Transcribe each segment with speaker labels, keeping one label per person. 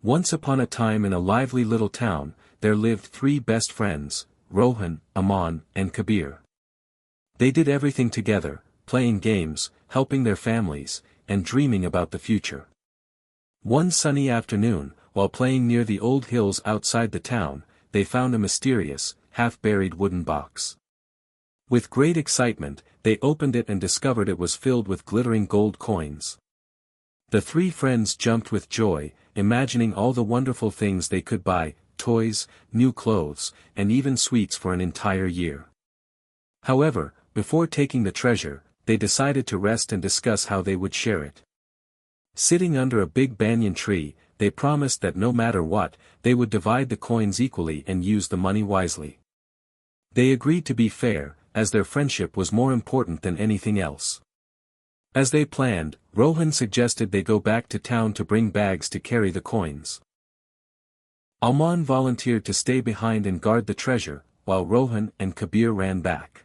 Speaker 1: Once upon a time in a lively little town, there lived three best friends, Rohan, Aman, and Kabir. They did everything together, playing games, helping their families, and dreaming about the future. One sunny afternoon, while playing near the old hills outside the town, they found a mysterious, half-buried wooden box. With great excitement, they opened it and discovered it was filled with glittering gold coins. The three friends jumped with joy, imagining all the wonderful things they could buy, toys, new clothes, and even sweets for an entire year. However, before taking the treasure, they decided to rest and discuss how they would share it. Sitting under a big banyan tree, they promised that no matter what, they would divide the coins equally and use the money wisely. They agreed to be fair, as their friendship was more important than anything else. As they planned, Rohan suggested they go back to town to bring bags to carry the coins. Aman volunteered to stay behind and guard the treasure, while Rohan and Kabir ran back.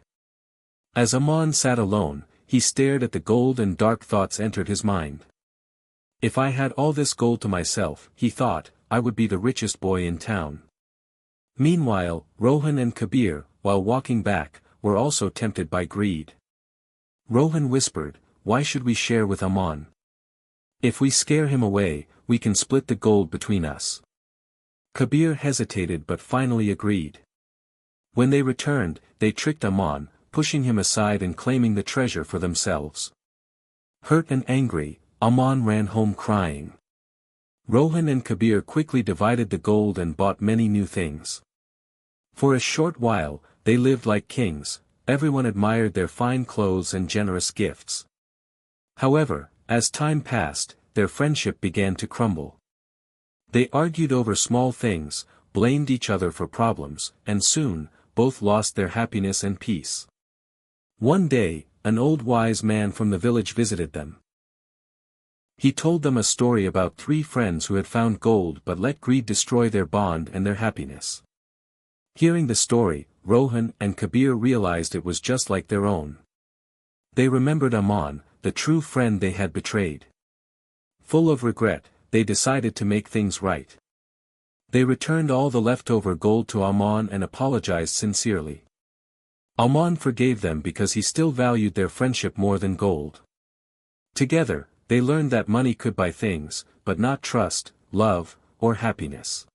Speaker 1: As Aman sat alone, he stared at the gold and dark thoughts entered his mind. If I had all this gold to myself, he thought, I would be the richest boy in town. Meanwhile, Rohan and Kabir, while walking back, were also tempted by greed. Rohan whispered, "Why should we share with Aman? If we scare him away, we can split the gold between us." Kabir hesitated but finally agreed. When they returned, they tricked Aman, pushing him aside and claiming the treasure for themselves. Hurt and angry, Aman ran home crying. Rohan and Kabir quickly divided the gold and bought many new things. For a short while, they lived like kings, everyone admired their fine clothes and generous gifts. However, as time passed, their friendship began to crumble. They argued over small things, blamed each other for problems, and soon, both lost their happiness and peace. One day, an old wise man from the village visited them. He told them a story about three friends who had found gold but let greed destroy their bond and their happiness. Hearing the story, Rohan and Kabir realized it was just like their own. They remembered Aman, the true friend they had betrayed. Full of regret, they decided to make things right. They returned all the leftover gold to Aman and apologized sincerely. Aman forgave them because he still valued their friendship more than gold. Together, they learned that money could buy things, but not trust, love, or happiness.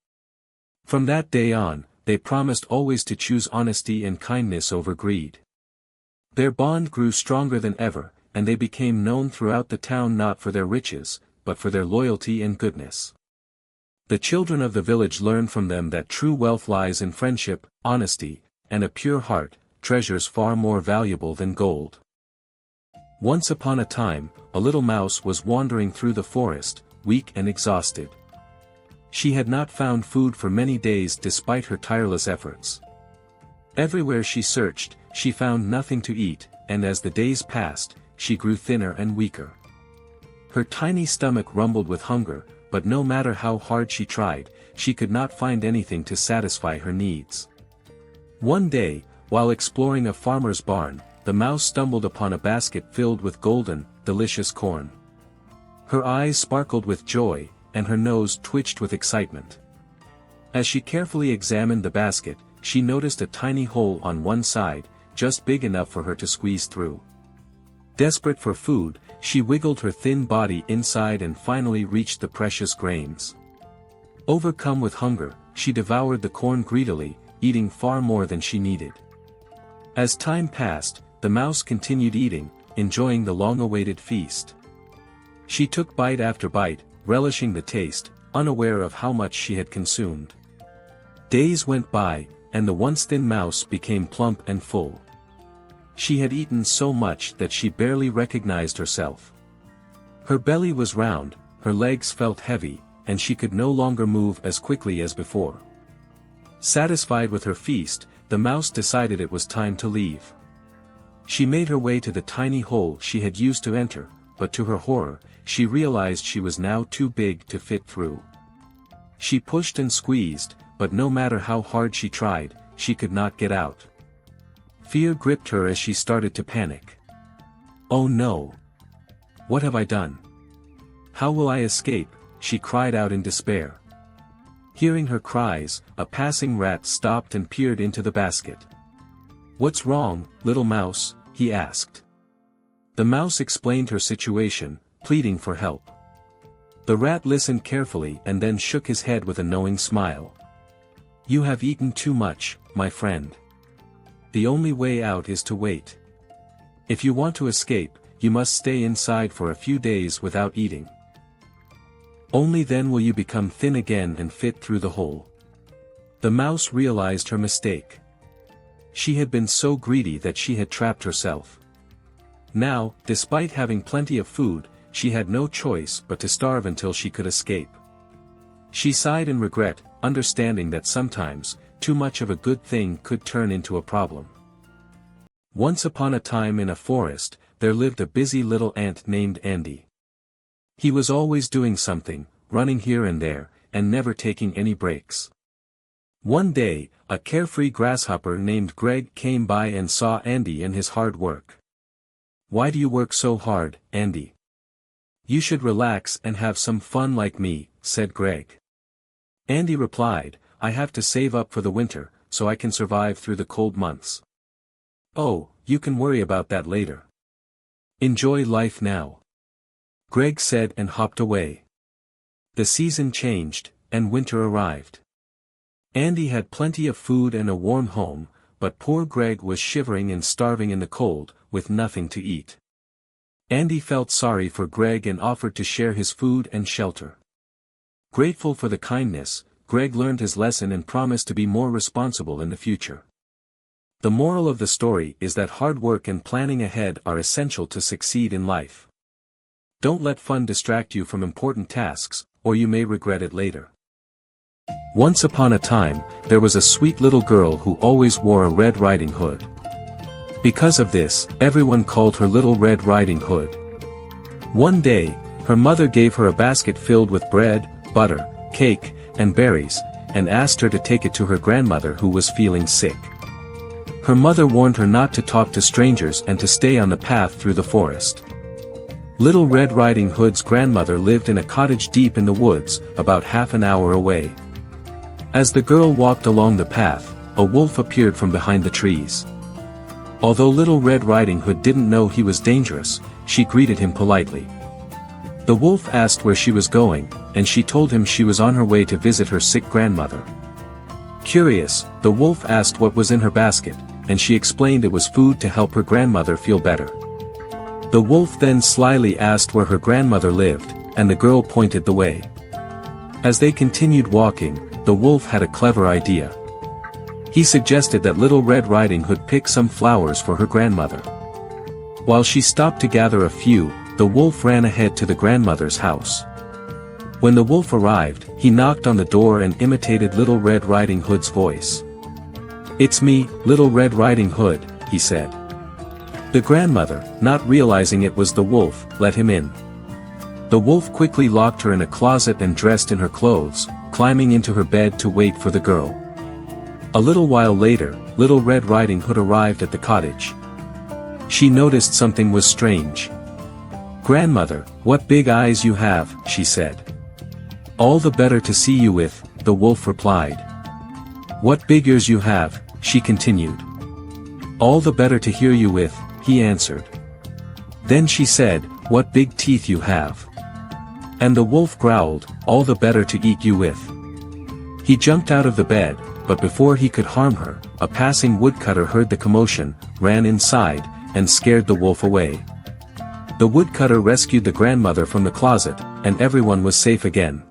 Speaker 1: From that day on, they promised always to choose honesty and kindness over greed. Their bond grew stronger than ever, and they became known throughout the town not for their riches, but for their loyalty and goodness. The children of the village learned from them that true wealth lies in friendship, honesty, and a pure heart, treasures far more valuable than gold. Once upon a time, a little mouse was wandering through the forest, weak and exhausted. She had not found food for many days despite her tireless efforts. Everywhere she searched, she found nothing to eat, and as the days passed, she grew thinner and weaker. Her tiny stomach rumbled with hunger, but no matter how hard she tried, she could not find anything to satisfy her needs. One day, while exploring a farmer's barn, the mouse stumbled upon a basket filled with golden, delicious corn. Her eyes sparkled with joy, and her nose twitched with excitement. As she carefully examined the basket, she noticed a tiny hole on one side, just big enough for her to squeeze through. Desperate for food, she wiggled her thin body inside and finally reached the precious grains. Overcome with hunger, she devoured the corn greedily, eating far more than she needed. As time passed, the mouse continued eating, enjoying the long-awaited feast. She took bite after bite, relishing the taste, unaware of how much she had consumed. Days went by, and the once thin mouse became plump and full. She had eaten so much that she barely recognized herself. Her belly was round, her legs felt heavy, and she could no longer move as quickly as before. Satisfied with her feast, the mouse decided it was time to leave. She made her way to the tiny hole she had used to enter, but to her horror, she realized she was now too big to fit through. She pushed and squeezed, but no matter how hard she tried, she could not get out. Fear gripped her as she started to panic. "Oh no! What have I done? How will I escape?" she cried out in despair. Hearing her cries, a passing rat stopped and peered into the basket. "What's wrong, little mouse?" he asked. The mouse explained her situation, pleading for help. The rat listened carefully and then shook his head with a knowing smile. "You have eaten too much, my friend. The only way out is to wait. If you want to escape, you must stay inside for a few days without eating. Only then will you become thin again and fit through the hole." The mouse realized her mistake. She had been so greedy that she had trapped herself. Now, despite having plenty of food, she had no choice but to starve until she could escape. She sighed in regret, understanding that sometimes, too much of a good thing could turn into a problem. Once upon a time in a forest, there lived a busy little ant named Andy. He was always doing something, running here and there, and never taking any breaks. One day, a carefree grasshopper named Greg came by and saw Andy and his hard work. "Why do you work so hard, Andy? You should relax and have some fun like me," said Greg. Andy replied, "I have to save up for the winter, so I can survive through the cold months." "Oh, you can worry about that later. Enjoy life now," Greg said and hopped away. The season changed, and winter arrived. Andy had plenty of food and a warm home, but poor Greg was shivering and starving in the cold, with nothing to eat. Andy felt sorry for Greg and offered to share his food and shelter. Grateful for the kindness, Greg learned his lesson and promised to be more responsible in the future. The moral of the story is that hard work and planning ahead are essential to succeed in life. Don't let fun distract you from important tasks, or you may regret it later. Once upon a time, there was a sweet little girl who always wore a Red Riding Hood. Because of this, everyone called her Little Red Riding Hood. One day, her mother gave her a basket filled with bread, butter, cake, and berries, and asked her to take it to her grandmother who was feeling sick. Her mother warned her not to talk to strangers and to stay on the path through the forest. Little Red Riding Hood's grandmother lived in a cottage deep in the woods, about half an hour away. As the girl walked along the path, a wolf appeared from behind the trees. Although Little Red Riding Hood didn't know he was dangerous, she greeted him politely. The wolf asked where she was going, and she told him she was on her way to visit her sick grandmother. Curious, the wolf asked what was in her basket, and she explained it was food to help her grandmother feel better. The wolf then slyly asked where her grandmother lived, and the girl pointed the way. As they continued walking, the wolf had a clever idea. He suggested that Little Red Riding Hood pick some flowers for her grandmother. While she stopped to gather a few, the wolf ran ahead to the grandmother's house. When the wolf arrived, he knocked on the door and imitated Little Red Riding Hood's voice. "It's me, Little Red Riding Hood," he said. The grandmother, not realizing it was the wolf, let him in. The wolf quickly locked her in a closet and dressed in her clothes, climbing into her bed to wait for the girl. A little while later, Little Red Riding Hood arrived at the cottage. She noticed something was strange. "Grandmother, what big eyes you have," she said. "All the better to see you with," the wolf replied. "What big ears you have," she continued. "All the better to hear you with," he answered. Then she said, "What big teeth you have." And the wolf growled, "All the better to eat you with." He jumped out of the bed, but before he could harm her, a passing woodcutter heard the commotion, ran inside, and scared the wolf away. The woodcutter rescued the grandmother from the closet, and everyone was safe again.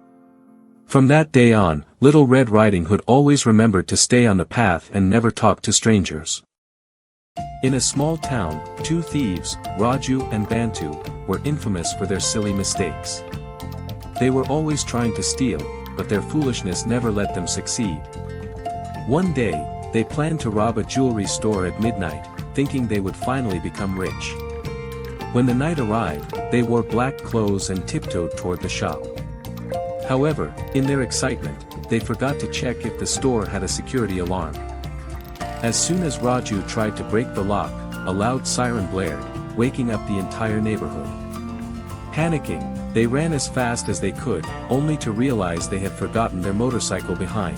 Speaker 1: From that day on, Little Red Riding Hood always remembered to stay on the path and never talk to strangers. In a small town, two thieves, Raju and Bantu, were infamous for their silly mistakes. They were always trying to steal, but their foolishness never let them succeed. One day, they planned to rob a jewelry store at midnight, thinking they would finally become rich. When the night arrived, they wore black clothes and tiptoed toward the shop. However, in their excitement, they forgot to check if the store had a security alarm. As soon as Raju tried to break the lock, a loud siren blared, waking up the entire neighborhood. Panicking, they ran as fast as they could, only to realize they had forgotten their motorcycle behind.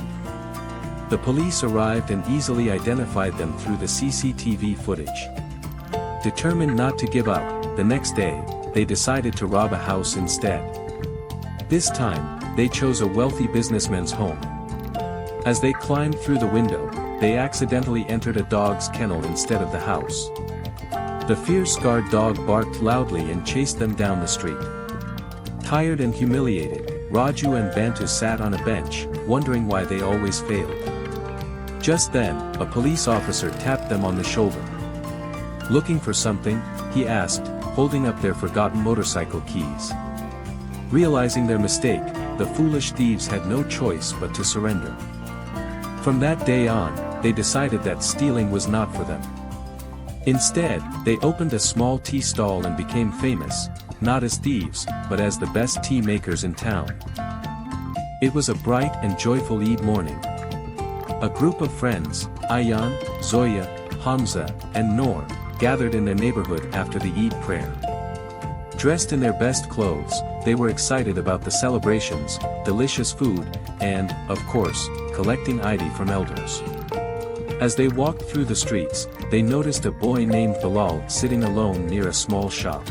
Speaker 1: The police arrived and easily identified them through the CCTV footage. Determined not to give up, the next day, they decided to rob a house instead. This time, they chose a wealthy businessman's home. As they climbed through the window, they accidentally entered a dog's kennel instead of the house. The fear-scarred dog barked loudly and chased them down the street. Tired and humiliated, Raju and Bantu sat on a bench, wondering why they always failed. Just then, a police officer tapped them on the shoulder. Looking for something, he asked, holding up their forgotten motorcycle keys. Realizing their mistake, the foolish thieves had no choice but to surrender. From that day on, they decided that stealing was not for them. Instead, they opened a small tea stall and became famous, not as thieves, but as the best tea makers in town. It was a bright and joyful Eid morning. A group of friends, Ayan, Zoya, Hamza, and Noor, gathered in their neighborhood after the Eid prayer. Dressed in their best clothes, they were excited about the celebrations, delicious food, and, of course, collecting Eid from elders. As they walked through the streets, they noticed a boy named Bilal sitting alone near a small shop.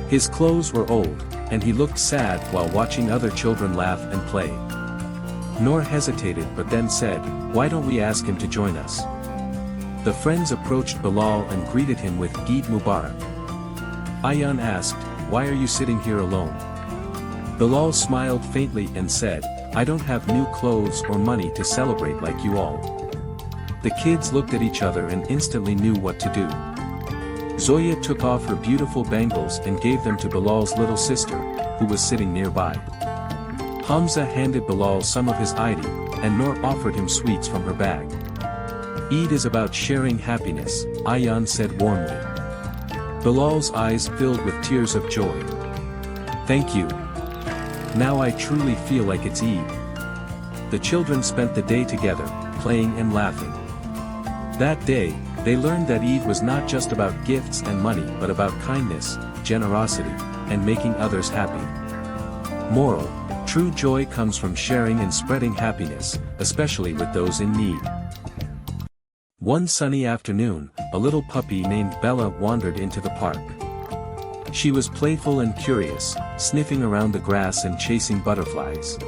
Speaker 1: His clothes were old, and he looked sad while watching other children laugh and play. Noor hesitated but then said, "Why don't we ask him to join us?" The friends approached Bilal and greeted him with Eid Mubarak. Ayan asked, "Why are you sitting here alone?" Bilal smiled faintly and said, "I don't have new clothes or money to celebrate like you all." The kids looked at each other and instantly knew what to do. Zoya took off her beautiful bangles and gave them to Bilal's little sister, who was sitting nearby. Hamza handed Bilal some of his Eid, and Noor offered him sweets from her bag. "Eid is about sharing happiness," Ayan said warmly. Bilal's eyes filled with tears of joy. "Thank you. Now I truly feel like it's Eid." The children spent the day together, playing and laughing. That day, they learned that Eid was not just about gifts and money but about kindness, generosity, and making others happy. Moral: true joy comes from sharing and spreading happiness, especially with those in need. One sunny afternoon, a little puppy named Bella wandered into the park. She was playful and curious, sniffing around the grass and chasing butterflies.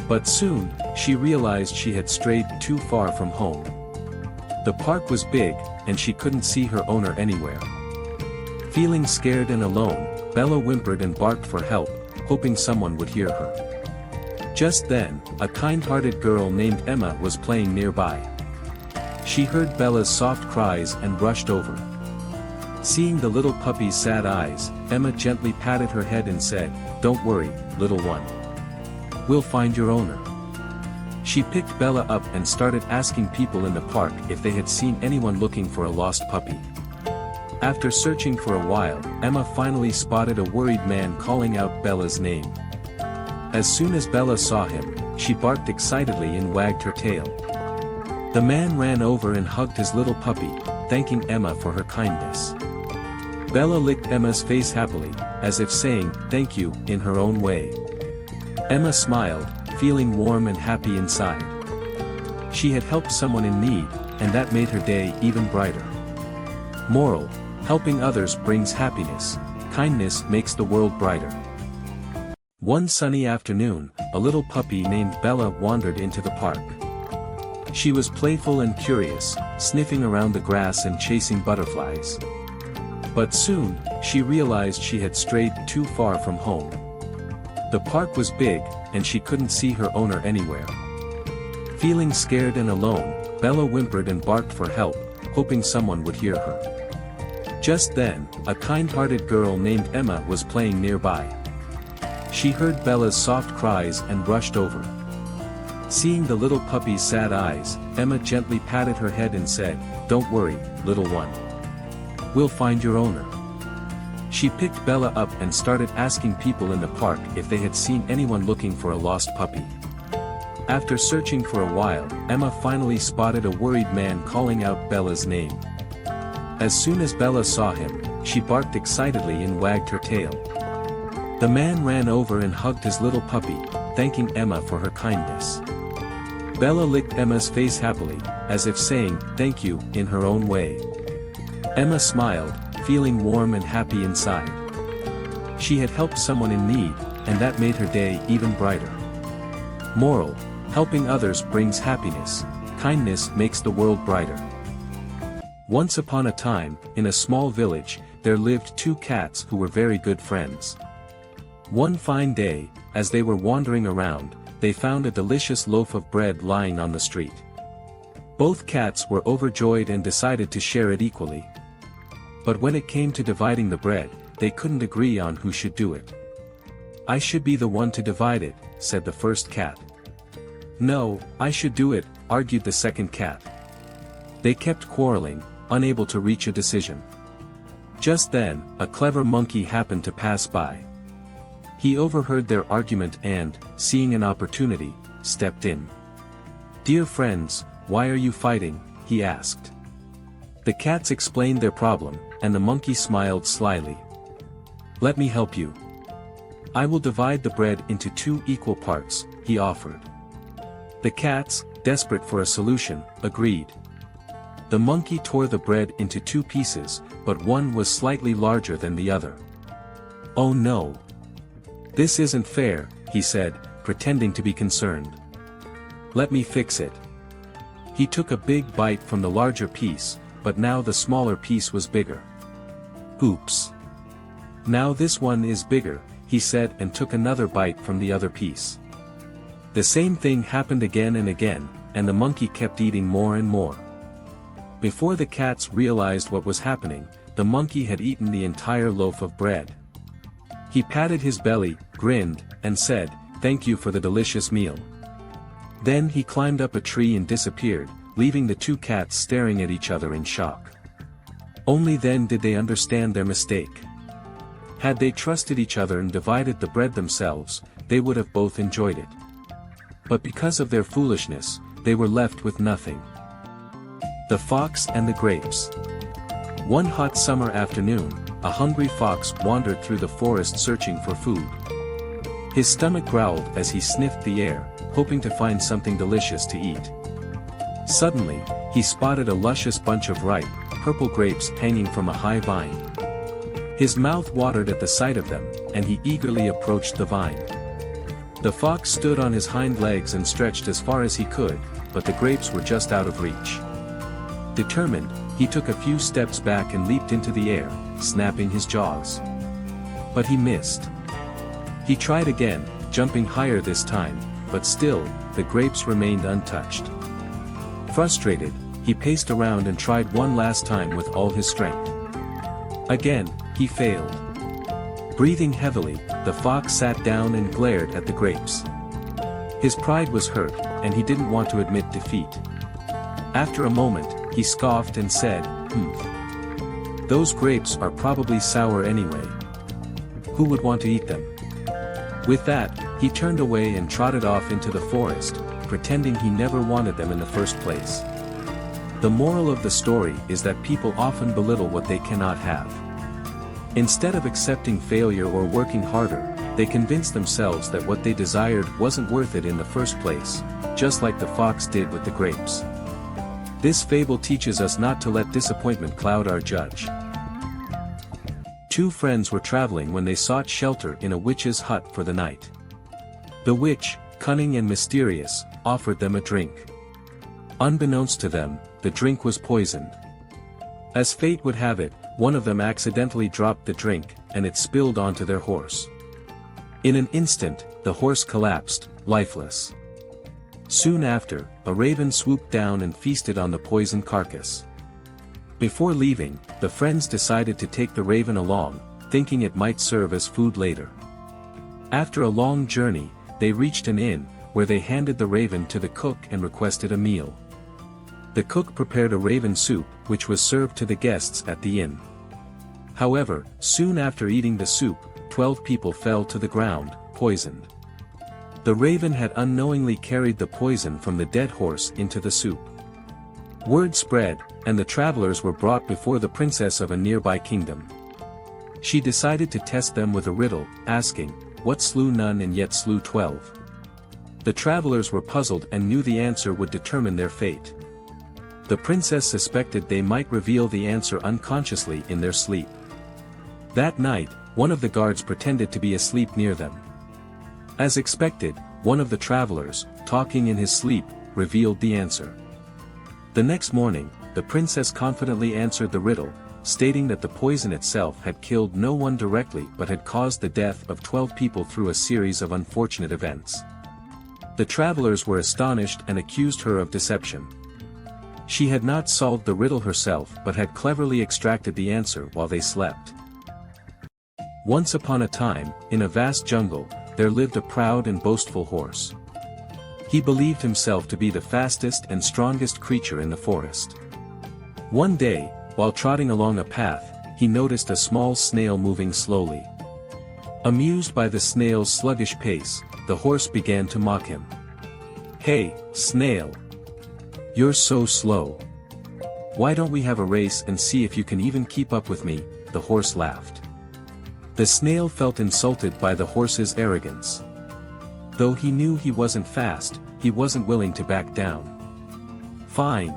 Speaker 1: But soon, she realized she had strayed too far from home. The park was big, and she couldn't see her owner anywhere. Feeling scared and alone, Bella whimpered and barked for help, hoping someone would hear her. Just then, a kind-hearted girl named Emma was playing nearby. She heard Bella's soft cries and rushed over. Seeing the little puppy's sad eyes, Emma gently patted her head and said, "Don't worry, little one. We'll find your owner." She picked Bella up and started asking people in the park if they had seen anyone looking for a lost puppy. After searching for a while, Emma finally spotted a worried man calling out Bella's name. As soon as Bella saw him, she barked excitedly and wagged her tail. The man ran over and hugged his little puppy, thanking Emma for her kindness. Bella licked Emma's face happily, as if saying, "Thank you," in her own way. Emma smiled, feeling warm and happy inside. She had helped someone in need, and that made her day even brighter. Moral: helping others brings happiness, kindness makes the world brighter. One sunny afternoon, a little puppy named Bella wandered into the park. She was playful and curious, sniffing around the grass and chasing butterflies. But soon, she realized she had strayed too far from home. The park was big, and she couldn't see her owner anywhere. Feeling scared and alone, Bella whimpered and barked for help, hoping someone would hear her. Just then, a kind-hearted girl named Emma was playing nearby. She heard Bella's soft cries and rushed over. Seeing the little puppy's sad eyes, Emma gently patted her head and said, "Don't worry, little one. We'll find your owner." She picked Bella up and started asking people in the park if they had seen anyone looking for a lost puppy. After searching for a while, Emma finally spotted a worried man calling out Bella's name. As soon as Bella saw him, she barked excitedly and wagged her tail. The man ran over and hugged his little puppy, thanking Emma for her kindness. Bella licked Emma's face happily, as if saying, "Thank you," in her own way. Emma smiled, feeling warm and happy inside. She had helped someone in need, and that made her day even brighter. Moral: helping others brings happiness, kindness makes the world brighter. Once upon a time, in a small village, there lived two cats who were very good friends. One fine day, as they were wandering around, they found a delicious loaf of bread lying on the street. Both cats were overjoyed and decided to share it equally. But when it came to dividing the bread, they couldn't agree on who should do it. "I should be the one to divide it," said the first cat. "No, I should do it," argued the second cat. They kept quarreling, unable to reach a decision. Just then, a clever monkey happened to pass by. He overheard their argument and, seeing an opportunity, stepped in. "Dear friends, why are you fighting?" he asked. The cats explained their problem, and the monkey smiled slyly. "Let me help you. I will divide the bread into 2 equal parts," he offered. The cats, desperate for a solution, agreed. The monkey tore the bread into 2 pieces, but one was slightly larger than the other. "Oh no! This isn't fair," he said, pretending to be concerned. "Let me fix it." He took a big bite from the larger piece, but now the smaller piece was bigger. "Oops! Now this one is bigger," he said, and took another bite from the other piece. The same thing happened again and again, and the monkey kept eating more and more. Before the cats realized what was happening, the monkey had eaten the entire loaf of bread. He patted his belly, grinned, and said, "Thank you for the delicious meal." Then he climbed up a tree and disappeared, leaving the 2 cats staring at each other in shock. Only then did they understand their mistake. Had they trusted each other and divided the bread themselves, they would have both enjoyed it. But because of their foolishness, they were left with nothing. The Fox and the Grapes. One hot summer afternoon, a hungry fox wandered through the forest searching for food. His stomach growled as he sniffed the air, hoping to find something delicious to eat. Suddenly, he spotted a luscious bunch of ripe, purple grapes hanging from a high vine. His mouth watered at the sight of them, and he eagerly approached the vine. The fox stood on his hind legs and stretched as far as he could, but the grapes were just out of reach. Determined, he took a few steps back and leaped into the air, snapping his jaws. But he missed. He tried again, jumping higher this time, but still, the grapes remained untouched. Frustrated, he paced around and tried one last time with all his strength. Again, he failed. Breathing heavily, the fox sat down and glared at the grapes. His pride was hurt, and he didn't want to admit defeat. After a moment, he scoffed and said, "Those grapes are probably sour anyway. Who would want to eat them?" With that, he turned away and trotted off into the forest, pretending he never wanted them in the first place. The moral of the story is that people often belittle what they cannot have. Instead of accepting failure or working harder, they convince themselves that what they desired wasn't worth it in the first place, just like the fox did with the grapes. This fable teaches us not to let disappointment cloud our judge. 2 friends were traveling when they sought shelter in a witch's hut for the night. The witch, cunning and mysterious, offered them a drink. Unbeknownst to them, the drink was poisoned. As fate would have it, one of them accidentally dropped the drink, and it spilled onto their horse. In an instant, the horse collapsed, lifeless. Soon after, a raven swooped down and feasted on the poisoned carcass. Before leaving, the friends decided to take the raven along, thinking it might serve as food later. After a long journey, they reached an inn, where they handed the raven to the cook and requested a meal. The cook prepared a raven soup, which was served to the guests at the inn. However, soon after eating the soup, 12 people fell to the ground, poisoned. The raven had unknowingly carried the poison from the dead horse into the soup. Word spread, and the travelers were brought before the princess of a nearby kingdom. She decided to test them with a riddle, asking, "What slew none and yet slew 12?" The travelers were puzzled and knew the answer would determine their fate. The princess suspected they might reveal the answer unconsciously in their sleep. That night, one of the guards pretended to be asleep near them. As expected, one of the travelers, talking in his sleep, revealed the answer. The next morning, the princess confidently answered the riddle, stating that the poison itself had killed no one directly but had caused the death of 12 people through a series of unfortunate events. The travelers were astonished and accused her of deception. She had not solved the riddle herself but had cleverly extracted the answer while they slept. Once upon a time, in a vast jungle, there lived a proud and boastful horse. He believed himself to be the fastest and strongest creature in the forest. One day, while trotting along a path, he noticed a small snail moving slowly. Amused by the snail's sluggish pace, the horse began to mock him. "Hey, snail! You're so slow. Why don't we have a race and see if you can even keep up with me?" the horse laughed. The snail felt insulted by the horse's arrogance. Though he knew he wasn't fast, he wasn't willing to back down. "Fine.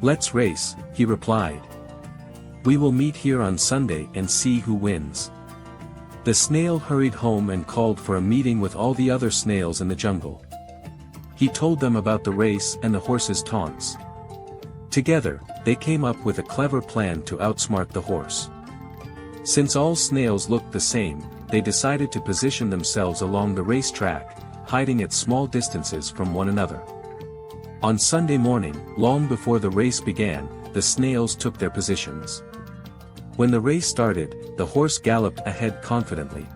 Speaker 1: Let's race," he replied. "We will meet here on Sunday and see who wins." The snail hurried home and called for a meeting with all the other snails in the jungle. He told them about the race and the horse's taunts. Together, they came up with a clever plan to outsmart the horse. Since all snails looked the same, they decided to position themselves along the racetrack, hiding at small distances from one another. On Sunday morning, long before the race began, the snails took their positions. When the race started, the horse galloped ahead confidently.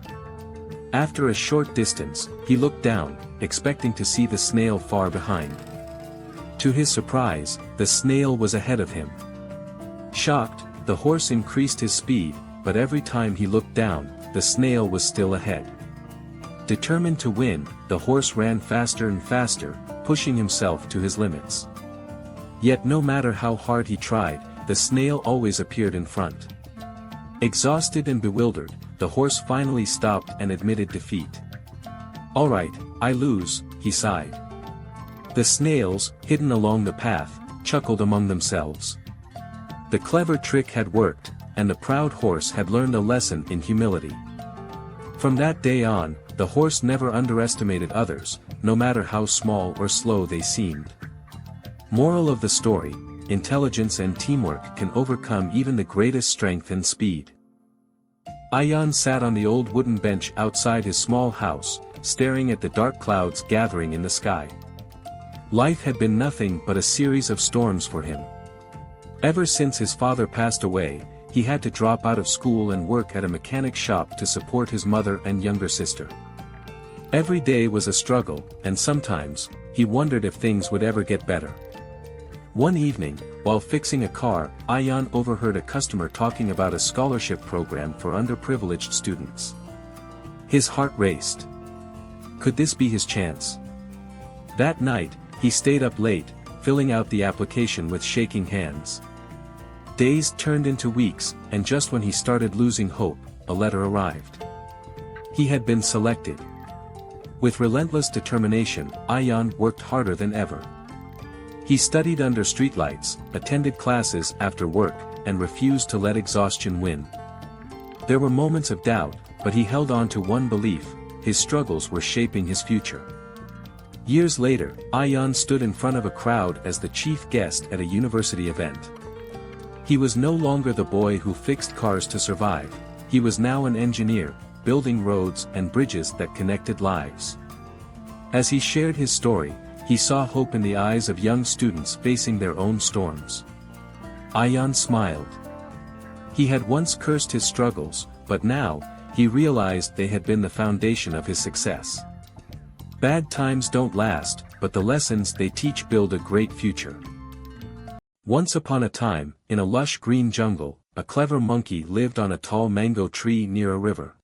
Speaker 1: After a short distance, he looked down, expecting to see the snail far behind. To his surprise, the snail was ahead of him. Shocked, the horse increased his speed, but every time he looked down, the snail was still ahead. Determined to win, the horse ran faster and faster, pushing himself to his limits. Yet no matter how hard he tried, the snail always appeared in front. Exhausted and bewildered, the horse finally stopped and admitted defeat. "All right, I lose," he sighed. The snails, hidden along the path, chuckled among themselves. The clever trick had worked, and the proud horse had learned a lesson in humility. From that day on, the horse never underestimated others, no matter how small or slow they seemed. Moral of the story: intelligence and teamwork can overcome even the greatest strength and speed. Ayan sat on the old wooden bench outside his small house, staring at the dark clouds gathering in the sky. Life had been nothing but a series of storms for him. Ever since his father passed away, he had to drop out of school and work at a mechanic shop to support his mother and younger sister. Every day was a struggle, and sometimes, he wondered if things would ever get better. One evening, while fixing a car, Ayan overheard a customer talking about a scholarship program for underprivileged students. His heart raced. Could this be his chance? That night, he stayed up late, filling out the application with shaking hands. Days turned into weeks, and just when he started losing hope, a letter arrived. He had been selected. With relentless determination, Ayan worked harder than ever. He studied under streetlights, attended classes after work, and refused to let exhaustion win. There were moments of doubt, but he held on to one belief: his struggles were shaping his future. Years later, Ayan stood in front of a crowd as the chief guest at a university event. He was no longer the boy who fixed cars to survive. He was now an engineer, building roads and bridges that connected lives. As he shared his story, he saw hope in the eyes of young students facing their own storms. Ayan smiled. He had once cursed his struggles, but now, he realized they had been the foundation of his success. Bad times don't last, but the lessons they teach build a great future. Once upon a time, in a lush green jungle, a clever monkey lived on a tall mango tree near a river.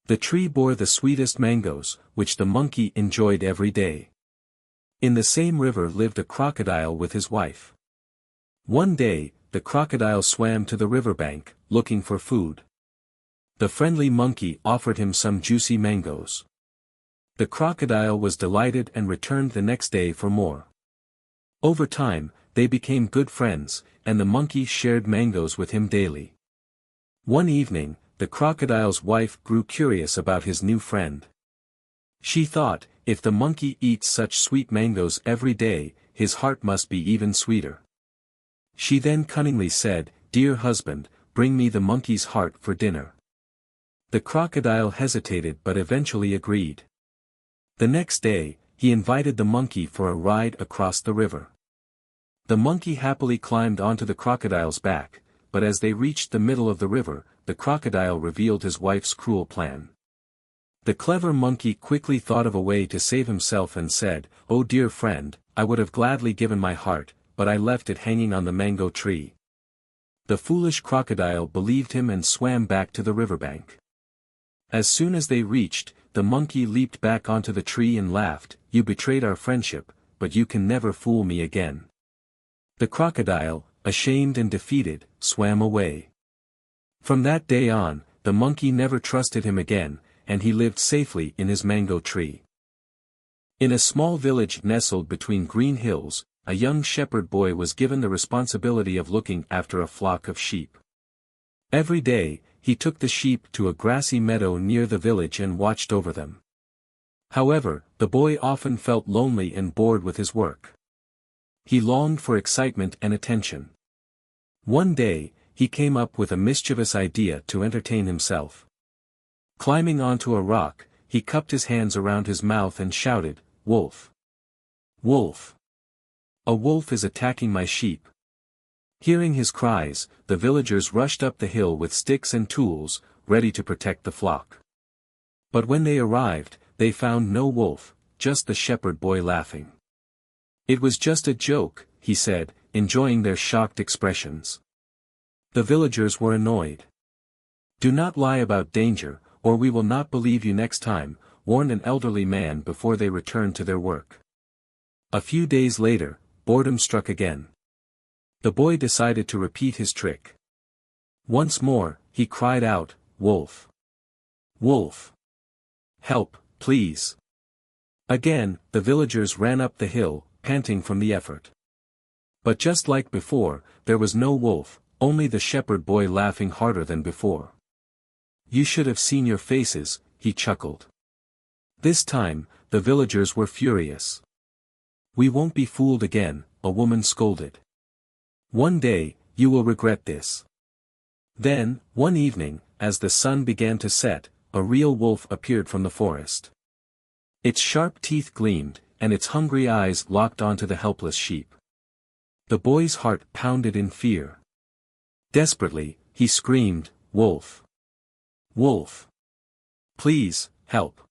Speaker 1: The tree bore the sweetest mangoes, which the monkey enjoyed every day. In the same river lived a crocodile with his wife. One day, the crocodile swam to the riverbank, looking for food. The friendly monkey offered him some juicy mangoes. The crocodile was delighted and returned the next day for more. Over time, they became good friends, and the monkey shared mangoes with him daily. One evening, the crocodile's wife grew curious about his new friend. She thought, if the monkey eats such sweet mangoes every day, his heart must be even sweeter. She then cunningly said, "Dear husband, bring me the monkey's heart for dinner." The crocodile hesitated but eventually agreed. The next day, he invited the monkey for a ride across the river. The monkey happily climbed onto the crocodile's back, but as they reached the middle of the river, the crocodile revealed his wife's cruel plan. The clever monkey quickly thought of a way to save himself and said, "Oh dear friend, I would have gladly given my heart, but I left it hanging on the mango tree." The foolish crocodile believed him and swam back to the riverbank. As soon as they reached, the monkey leaped back onto the tree and laughed, "You betrayed our friendship, but you can never fool me again." The crocodile, ashamed and defeated, swam away. From that day on, the monkey never trusted him again, and he lived safely in his mango tree. In a small village nestled between green hills, a young shepherd boy was given the responsibility of looking after a flock of sheep. Every day, he took the sheep to a grassy meadow near the village and watched over them. However, the boy often felt lonely and bored with his work. He longed for excitement and attention. One day, he came up with a mischievous idea to entertain himself. Climbing onto a rock, he cupped his hands around his mouth and shouted, "Wolf! Wolf! A wolf is attacking my sheep." Hearing his cries, the villagers rushed up the hill with sticks and tools, ready to protect the flock. But when they arrived, they found no wolf, just the shepherd boy laughing. "It was just a joke," he said, enjoying their shocked expressions. The villagers were annoyed. "Do not lie about danger, or we will not believe you next time," warned an elderly man before they returned to their work. A few days later, boredom struck again. The boy decided to repeat his trick. Once more, he cried out, "Wolf! Wolf! Help, please!" Again, the villagers ran up the hill, panting from the effort. But just like before, there was no wolf, only the shepherd boy laughing harder than before. "You should have seen your faces," he chuckled. This time, the villagers were furious. "We won't be fooled again," a woman scolded. "One day, you will regret this." Then, one evening, as the sun began to set, a real wolf appeared from the forest. Its sharp teeth gleamed, and its hungry eyes locked onto the helpless sheep. The boy's heart pounded in fear. Desperately, he screamed, "Wolf! Wolf! Please, help!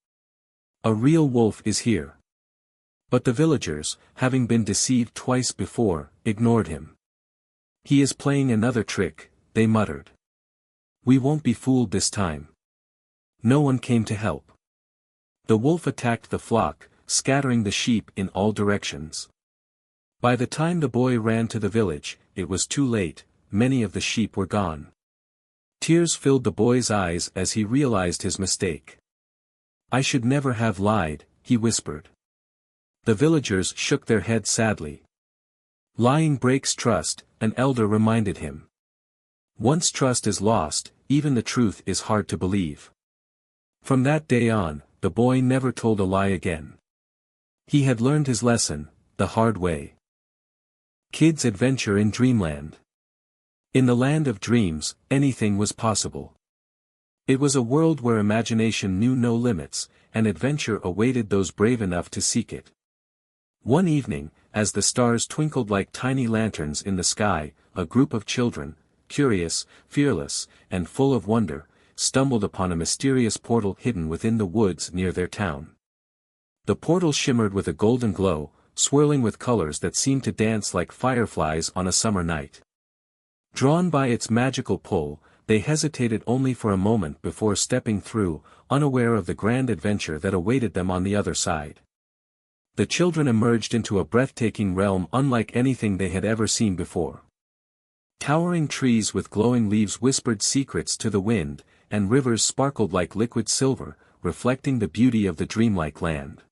Speaker 1: A real wolf is here." But the villagers, having been deceived twice before, ignored him. "He is playing another trick," they muttered. "We won't be fooled this time." No one came to help. The wolf attacked the flock, scattering the sheep in all directions. By the time the boy ran to the village, it was too late, many of the sheep were gone. Tears filled the boy's eyes as he realized his mistake. "I should never have lied," he whispered. The villagers shook their heads sadly. "Lying breaks trust," an elder reminded him. "Once trust is lost, even the truth is hard to believe." From that day on, the boy never told a lie again. He had learned his lesson, the hard way. Kids Adventure in Dreamland. In the land of dreams, anything was possible. It was a world where imagination knew no limits, and adventure awaited those brave enough to seek it. One evening, as the stars twinkled like tiny lanterns in the sky, a group of children, curious, fearless, and full of wonder, stumbled upon a mysterious portal hidden within the woods near their town. The portal shimmered with a golden glow, swirling with colors that seemed to dance like fireflies on a summer night. Drawn by its magical pull, they hesitated only for a moment before stepping through, unaware of the grand adventure that awaited them on the other side. The children emerged into a breathtaking realm unlike anything they had ever seen before. Towering trees with glowing leaves whispered secrets to the wind, and rivers sparkled like liquid silver, reflecting the beauty of the dreamlike land.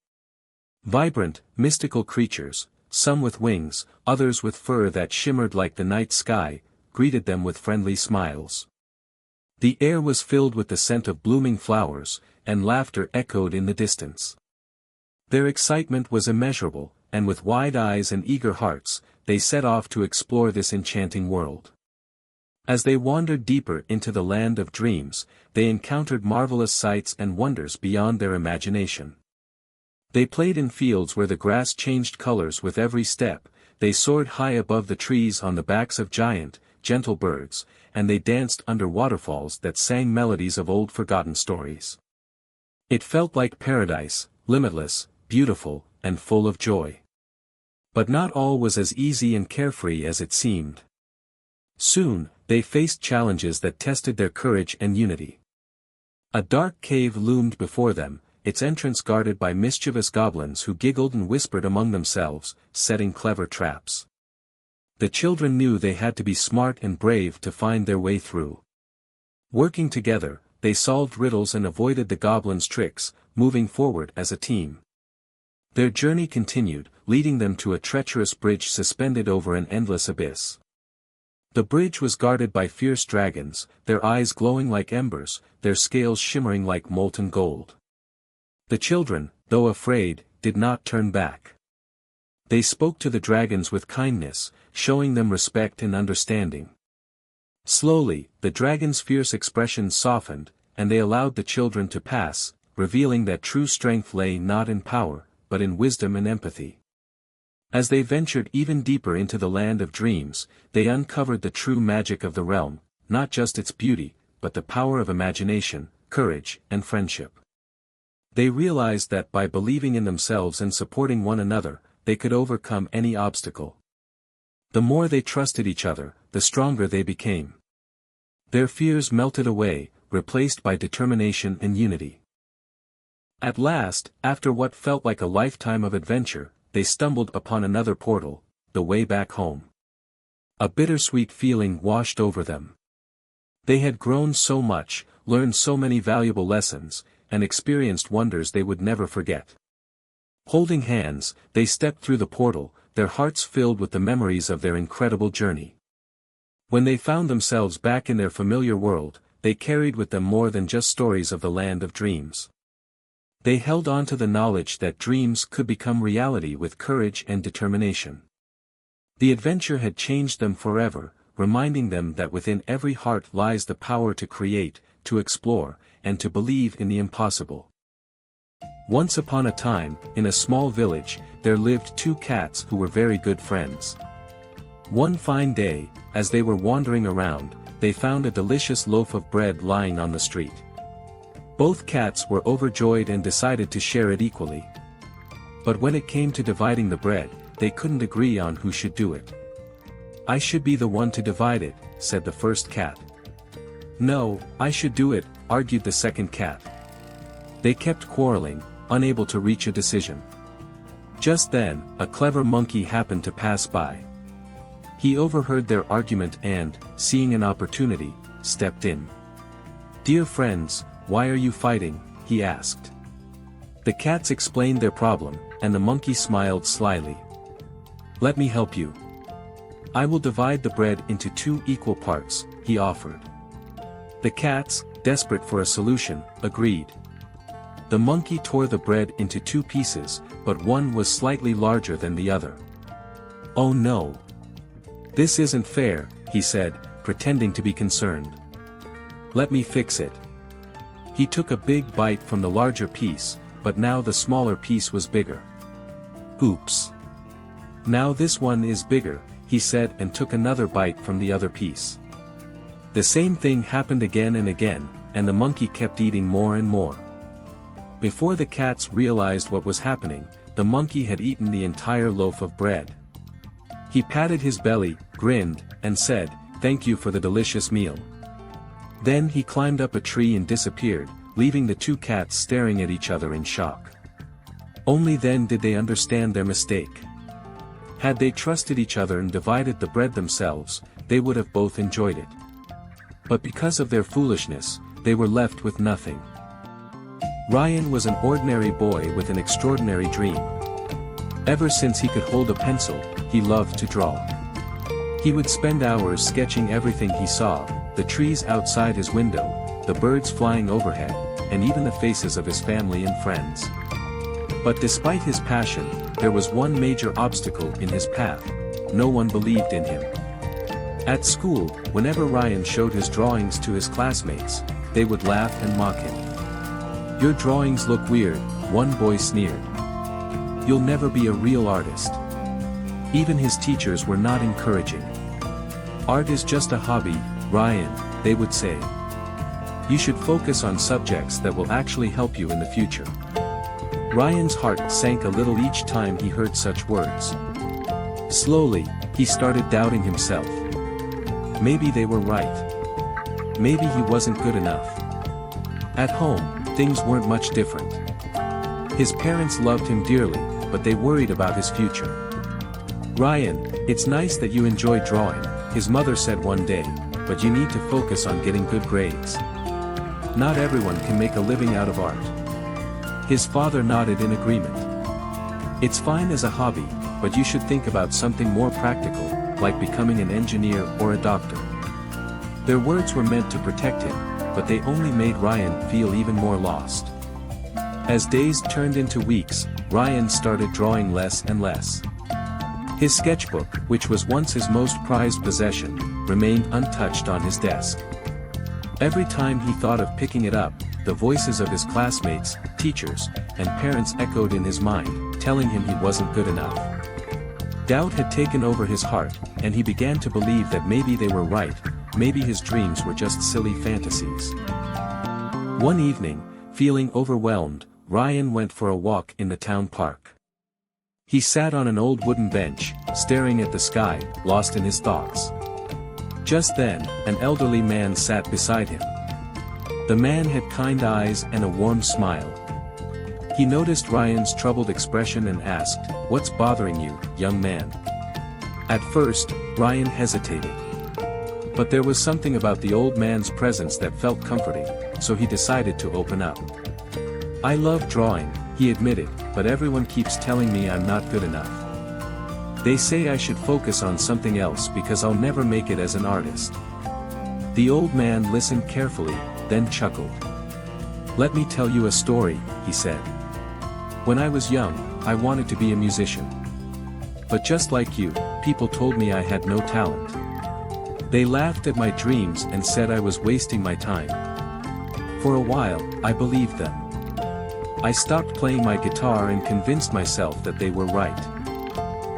Speaker 1: Vibrant, mystical creatures, some with wings, others with fur that shimmered like the night sky, greeted them with friendly smiles. The air was filled with the scent of blooming flowers, and laughter echoed in the distance. Their excitement was immeasurable, and with wide eyes and eager hearts, they set off to explore this enchanting world. As they wandered deeper into the land of dreams, they encountered marvelous sights and wonders beyond their imagination. They played in fields where the grass changed colors with every step, they soared high above the trees on the backs of giant, gentle birds, and they danced under waterfalls that sang melodies of old forgotten stories. It felt like paradise, limitless, beautiful, and full of joy. But not all was as easy and carefree as it seemed. Soon, they faced challenges that tested their courage and unity. A dark cave loomed before them, its entrance guarded by mischievous goblins who giggled and whispered among themselves, setting clever traps. The children knew they had to be smart and brave to find their way through. Working together, they solved riddles and avoided the goblins' tricks, moving forward as a team. Their journey continued, leading them to a treacherous bridge suspended over an endless abyss. The bridge was guarded by fierce dragons, their eyes glowing like embers, their scales shimmering like molten gold. The children, though afraid, did not turn back. They spoke to the dragons with kindness, showing them respect and understanding. Slowly, the dragons' fierce expressions softened, and they allowed the children to pass, revealing that true strength lay not in power, but in wisdom and empathy. As they ventured even deeper into the land of dreams, they uncovered the true magic of the realm, not just its beauty, but the power of imagination, courage, and friendship. They realized that by believing in themselves and supporting one another, they could overcome any obstacle. The more they trusted each other, the stronger they became. Their fears melted away, replaced by determination and unity. At last, after what felt like a lifetime of adventure, they stumbled upon another portal, the way back home. A bittersweet feeling washed over them. They had grown so much, learned so many valuable lessons, and experienced wonders they would never forget. Holding hands, they stepped through the portal, their hearts filled with the memories of their incredible journey. When they found themselves back in their familiar world, they carried with them more than just stories of the land of dreams. They held on to the knowledge that dreams could become reality with courage and determination. The adventure had changed them forever, reminding them that within every heart lies the power to create, to explore, and to believe in the impossible. Once upon a time, in a small village, there lived two cats who were very good friends. One fine day, as they were wandering around, they found a delicious loaf of bread lying on the street. Both cats were overjoyed and decided to share it equally. But when it came to dividing the bread, they couldn't agree on who should do it. "I should be the one to divide it," said the first cat. "No, I should do it," argued the second cat. They kept quarreling, unable to reach a decision. Just then, a clever monkey happened to pass by. He overheard their argument and, seeing an opportunity, stepped in. "Dear friends, why are you fighting?" he asked. The cats explained their problem, and the monkey smiled slyly. "Let me help you. I will divide the bread into 2 equal parts," he offered. The cats, desperate for a solution, agreed. The monkey tore the bread into 2 pieces, but one was slightly larger than the other. "Oh no! This isn't fair," he said, pretending to be concerned. "Let me fix it." He took a big bite from the larger piece, but now the smaller piece was bigger. "Oops! Now this one is bigger," he said, and took another bite from the other piece. The same thing happened again and again, and the monkey kept eating more and more. Before the cats realized what was happening, the monkey had eaten the entire loaf of bread. He patted his belly, grinned, and said, "Thank you for the delicious meal." Then he climbed up a tree and disappeared, leaving the 2 cats staring at each other in shock. Only then did they understand their mistake. Had they trusted each other and divided the bread themselves, they would have both enjoyed it. But because of their foolishness, they were left with nothing. Ryan was an ordinary boy with an extraordinary dream. Ever since he could hold a pencil, he loved to draw. He would spend hours sketching everything he saw, the trees outside his window, the birds flying overhead, and even the faces of his family and friends. But despite his passion, there was one major obstacle in his path: no one believed in him. At school, whenever Ryan showed his drawings to his classmates, they would laugh and mock him. "Your drawings look weird," one boy sneered. "You'll never be a real artist." Even his teachers were not encouraging. "Art is just a hobby, Ryan," they would say. "You should focus on subjects that will actually help you in the future." Ryan's heart sank a little each time he heard such words. Slowly, he started doubting himself. Maybe they were right. Maybe he wasn't good enough. At home, things weren't much different. His parents loved him dearly, but they worried about his future. "Ryan, it's nice that you enjoy drawing," his mother said one day, "but you need to focus on getting good grades. Not everyone can make a living out of art." His father nodded in agreement. "It's fine as a hobby, but you should think about something more practical, like becoming an engineer or a doctor." Their words were meant to protect him, but they only made Ryan feel even more lost. As days turned into weeks, Ryan started drawing less and less. His sketchbook, which was once his most prized possession, remained untouched on his desk. Every time he thought of picking it up, the voices of his classmates, teachers, and parents echoed in his mind, telling him he wasn't good enough. Doubt had taken over his heart, and he began to believe that maybe they were right, maybe his dreams were just silly fantasies. One evening, feeling overwhelmed, Ryan went for a walk in the town park. He sat on an old wooden bench, staring at the sky, lost in his thoughts. Just then, an elderly man sat beside him. The man had kind eyes and a warm smile. He noticed Ryan's troubled expression and asked, "What's bothering you, young man?" At first, Ryan hesitated. But there was something about the old man's presence that felt comforting, so he decided to open up. "I love drawing," he admitted, "but everyone keeps telling me I'm not good enough. They say I should focus on something else because I'll never make it as an artist." The old man listened carefully, then chuckled. "Let me tell you a story," he said. "When I was young, I wanted to be a musician. But just like you, people told me I had no talent. They laughed at my dreams and said I was wasting my time. For a while, I believed them. I stopped playing my guitar and convinced myself that they were right.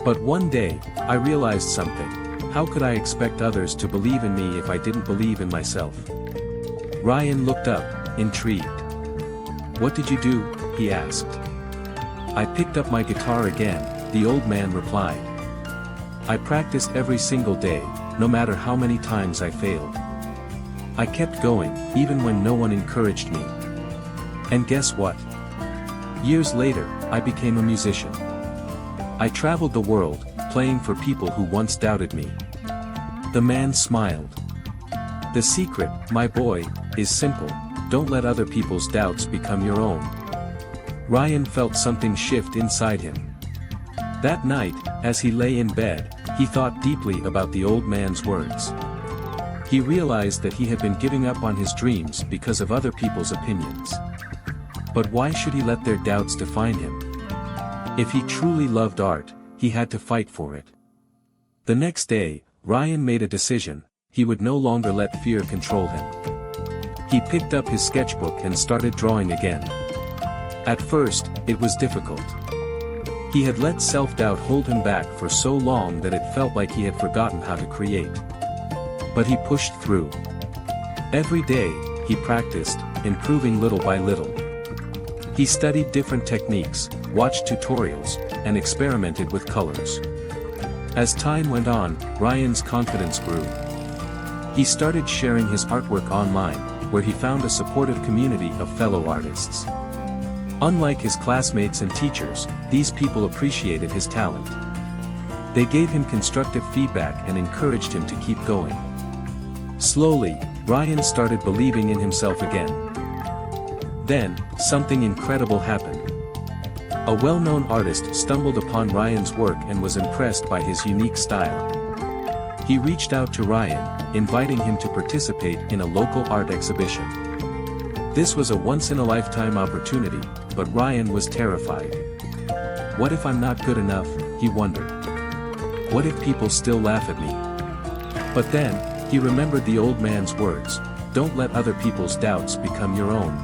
Speaker 1: But one day, I realized something. How could I expect others to believe in me if I didn't believe in myself?" Ryan looked up, intrigued. "What did you do?" he asked. "I picked up my guitar again," the old man replied. "I practiced every single day, no matter how many times I failed. I kept going, even when no one encouraged me. And guess what? Years later, I became a musician. I traveled the world, playing for people who once doubted me." The man smiled. "The secret, my boy, is simple: don't let other people's doubts become your own." Ryan felt something shift inside him. That night, as he lay in bed, he thought deeply about the old man's words. He realized that he had been giving up on his dreams because of other people's opinions. But why should he let their doubts define him? If he truly loved art, he had to fight for it. The next day, Ryan made a decision: he would no longer let fear control him. He picked up his sketchbook and started drawing again. At first, it was difficult. He had let self-doubt hold him back for so long that it felt like he had forgotten how to create. But he pushed through. Every day, he practiced, improving little by little. He studied different techniques, watched tutorials, and experimented with colors. As time went on, Ryan's confidence grew. He started sharing his artwork online, where he found a supportive community of fellow artists. Unlike his classmates and teachers, these people appreciated his talent. They gave him constructive feedback and encouraged him to keep going. Slowly, Ryan started believing in himself again. Then, something incredible happened. A well-known artist stumbled upon Ryan's work and was impressed by his unique style. He reached out to Ryan, inviting him to participate in a local art exhibition. This was a once-in-a-lifetime opportunity, but Ryan was terrified. What if I'm not good enough, he wondered. What if people still laugh at me? But then, he remembered the old man's words, don't let other people's doubts become your own.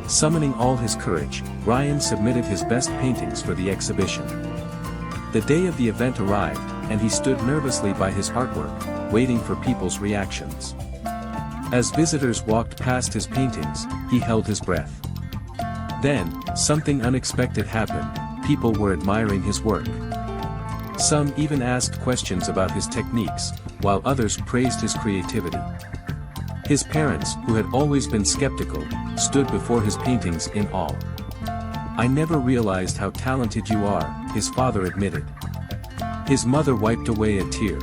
Speaker 1: Summoning all his courage, Ryan submitted his best paintings for the exhibition. The day of the event arrived, and he stood nervously by his artwork, waiting for people's reactions. As visitors walked past his paintings, he held his breath. Then, something unexpected happened, people were admiring his work. Some even asked questions about his techniques, while others praised his creativity. His parents, who had always been skeptical, stood before his paintings in awe. I never realized how talented you are, his father admitted. His mother wiped away a tear.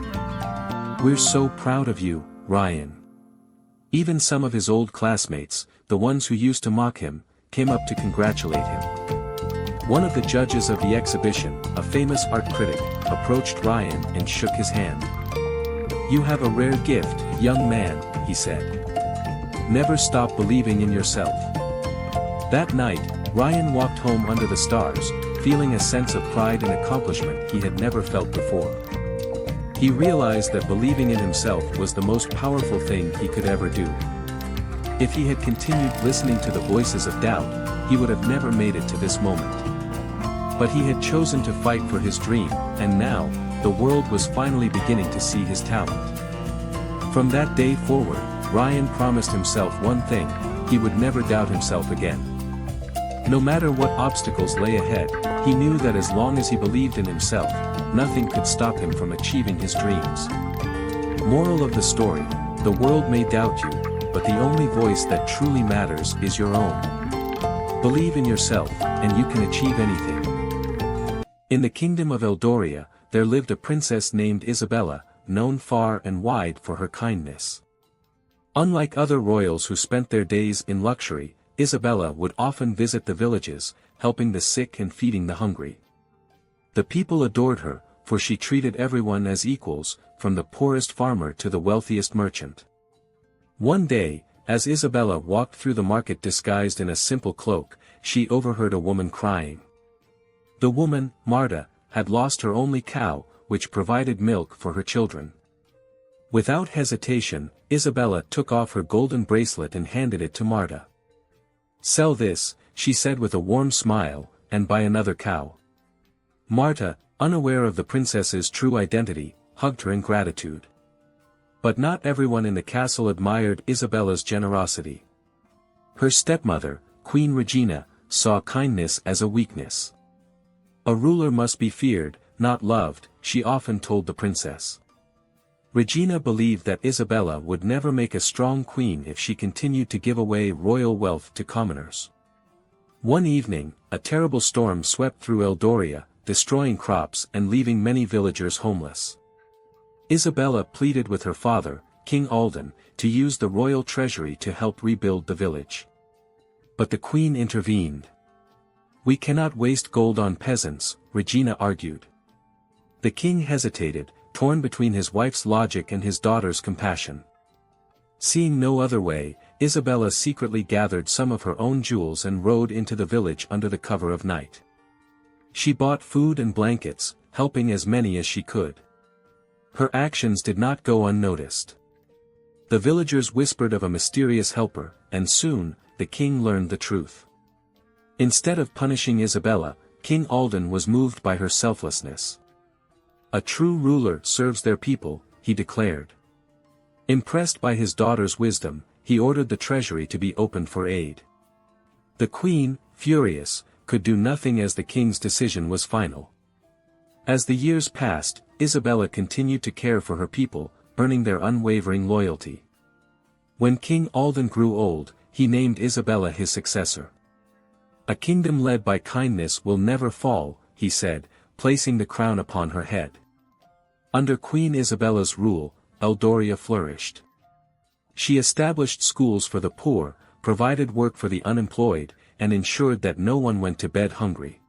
Speaker 1: We're so proud of you, Ryan. Even some of his old classmates, the ones who used to mock him, came up to congratulate him. One of the judges of the exhibition, a famous art critic, approached Ryan and shook his hand. You have a rare gift, young man, he said. Never stop believing in yourself. That night, Ryan walked home under the stars, feeling a sense of pride and accomplishment he had never felt before. He realized that believing in himself was the most powerful thing he could ever do. If he had continued listening to the voices of doubt, he would have never made it to this moment. But he had chosen to fight for his dream, and now, the world was finally beginning to see his talent. From that day forward, Ryan promised himself one thing, he would never doubt himself again. No matter what obstacles lay ahead, he knew that as long as he believed in himself, nothing could stop him from achieving his dreams. Moral of the story, the world may doubt you, but the only voice that truly matters is your own. Believe in yourself, and you can achieve anything. In the kingdom of Eldoria, there lived a princess named Isabella, known far and wide for her kindness. Unlike other royals who spent their days in luxury, Isabella would often visit the villages, helping the sick and feeding the hungry. The people adored her, for she treated everyone as equals, from the poorest farmer to the wealthiest merchant. One day, as Isabella walked through the market disguised in a simple cloak, she overheard a woman crying. The woman, Marta, had lost her only cow, which provided milk for her children. Without hesitation, Isabella took off her golden bracelet and handed it to Marta. Sell this, she said with a warm smile, and buy another cow. Marta, unaware of the princess's true identity, hugged her in gratitude. But not everyone in the castle admired Isabella's generosity. Her stepmother, Queen Regina, saw kindness as a weakness. A ruler must be feared, not loved, she often told the princess. Regina believed that Isabella would never make a strong queen if she continued to give away royal wealth to commoners. One evening, a terrible storm swept through Eldoria, destroying crops and leaving many villagers homeless. Isabella pleaded with her father, King Alden, to use the royal treasury to help rebuild the village. But the queen intervened. We cannot waste gold on peasants, Regina argued. The king hesitated, torn between his wife's logic and his daughter's compassion. Seeing no other way, Isabella secretly gathered some of her own jewels and rode into the village under the cover of night. She bought food and blankets, helping as many as she could. Her actions did not go unnoticed. The villagers whispered of a mysterious helper, and soon, the king learned the truth. Instead of punishing Isabella, King Alden was moved by her selflessness. A true ruler serves their people, he declared. Impressed by his daughter's wisdom, he ordered the treasury to be opened for aid. The queen, furious, could do nothing as the king's decision was final. As the years passed, Isabella continued to care for her people, earning their unwavering loyalty. When King Alden grew old, he named Isabella his successor. A kingdom led by kindness will never fall, he said, placing the crown upon her head. Under Queen Isabella's rule, Eldoria flourished. She established schools for the poor, provided work for the unemployed, and ensured that no one went to bed hungry.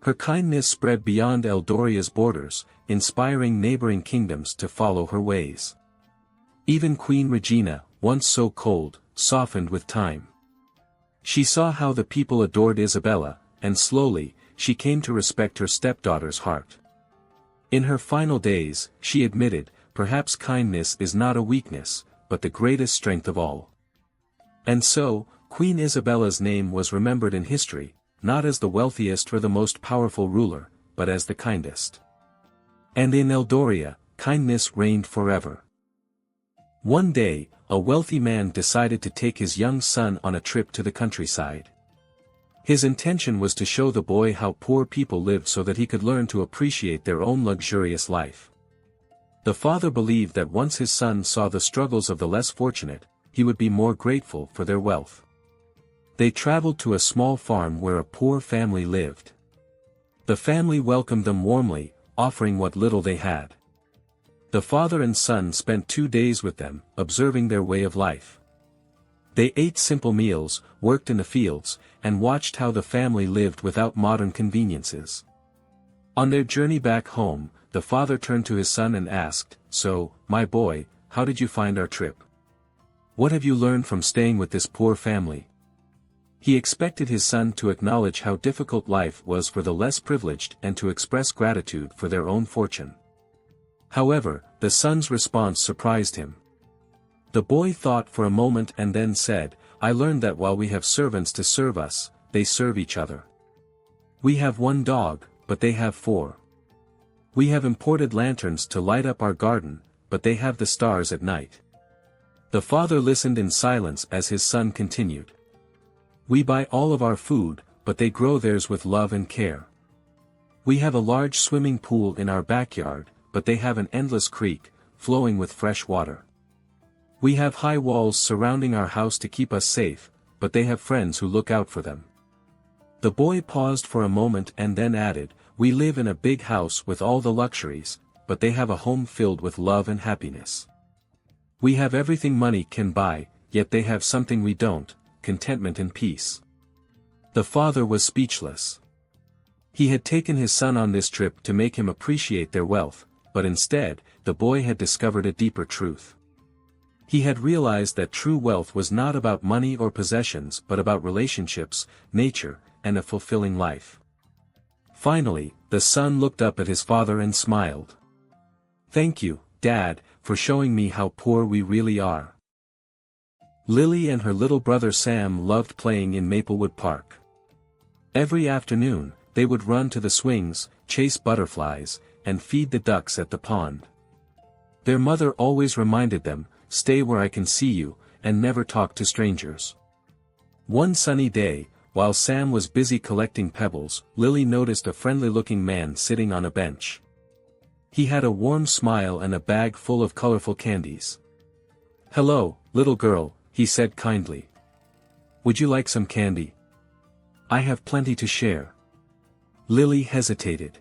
Speaker 1: Her kindness spread beyond Eldoria's borders, inspiring neighboring kingdoms to follow her ways. Even Queen Regina, once so cold, softened with time. She saw how the people adored Isabella, and slowly, she came to respect her stepdaughter's heart. In her final days, she admitted, perhaps kindness is not a weakness, but the greatest strength of all. And so, Queen Isabella's name was remembered in history, not as the wealthiest or the most powerful ruler, but as the kindest. And in Eldoria, kindness reigned forever. One day, a wealthy man decided to take his young son on a trip to the countryside. His intention was to show the boy how poor people lived so that he could learn to appreciate their own luxurious life. The father believed that once his son saw the struggles of the less fortunate, he would be more grateful for their wealth. They traveled to a small farm where a poor family lived. The family welcomed them warmly, offering what little they had. The father and son spent 2 days with them, observing their way of life. They ate simple meals, worked in the fields, and watched how the family lived without modern conveniences. On their journey back home, the father turned to his son and asked, "So, my boy, how did you find our trip? What have you learned from staying with this poor family?" He expected his son to acknowledge how difficult life was for the less privileged and to express gratitude for their own fortune. However, the son's response surprised him. The boy thought for a moment and then said, "I learned that while we have servants to serve us, they serve each other. We have 1 dog, but they have 4. We have imported lanterns to light up our garden, but they have the stars at night." The father listened in silence as his son continued. "We buy all of our food, but they grow theirs with love and care. We have a large swimming pool in our backyard, but they have an endless creek, flowing with fresh water. We have high walls surrounding our house to keep us safe, but they have friends who look out for them." The boy paused for a moment and then added, "We live in a big house with all the luxuries, but they have a home filled with love and happiness. We have everything money can buy, yet they have something we don't, contentment and peace." The father was speechless. He had taken his son on this trip to make him appreciate their wealth, but instead, the boy had discovered a deeper truth. He had realized that true wealth was not about money or possessions but about relationships, nature, and a fulfilling life. Finally, the son looked up at his father and smiled. "Thank you, Dad, for showing me how poor we really are." Lily and her little brother Sam loved playing in Maplewood Park. Every afternoon, they would run to the swings, chase butterflies, and feed the ducks at the pond. Their mother always reminded them, "Stay where I can see you, and never talk to strangers." One sunny day, while Sam was busy collecting pebbles, Lily noticed a friendly-looking man sitting on a bench. He had a warm smile and a bag full of colorful candies. "Hello, little girl," he said kindly. "Would you like some candy? I have plenty to share." Lily hesitated.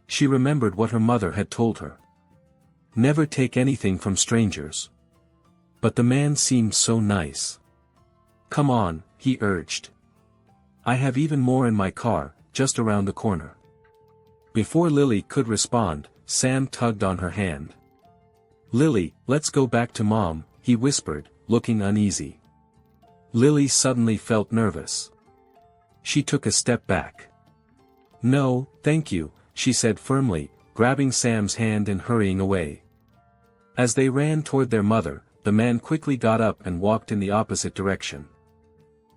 Speaker 1: She remembered what her mother had told her. Never take anything from strangers. But the man seemed so nice. "Come on," he urged. "I have even more in my car, just around the corner." Before Lily could respond, Sam tugged on her hand. "Lily, let's go back to Mom," he whispered, looking uneasy. Lily suddenly felt nervous. She took a step back. "No, thank you," she said firmly, grabbing Sam's hand and hurrying away. As they ran toward their mother, the man quickly got up and walked in the opposite direction.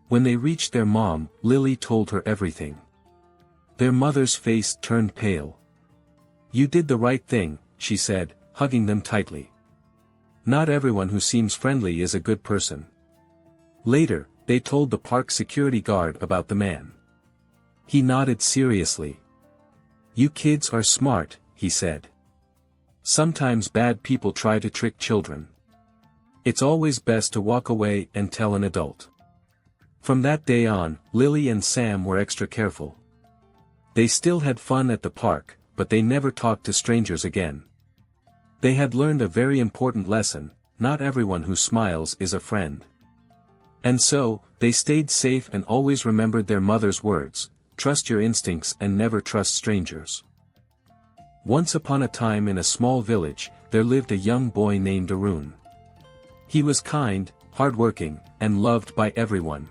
Speaker 1: When they reached their mom, Lily told her everything. Their mother's face turned pale. "You did the right thing," she said, hugging them tightly. "Not everyone who seems friendly is a good person." Later, they told the park security guard about the man. He nodded seriously. "You kids are smart," he said. "Sometimes bad people try to trick children. It's always best to walk away and tell an adult." From that day on, Lily and Sam were extra careful. They still had fun at the park, but they never talked to strangers again. They had learned a very important lesson: not everyone who smiles is a friend. And so, they stayed safe and always remembered their mother's words, trust your instincts and never trust strangers. Once upon a time in a small village, there lived a young boy named Arun. He was kind, hardworking, and loved by everyone.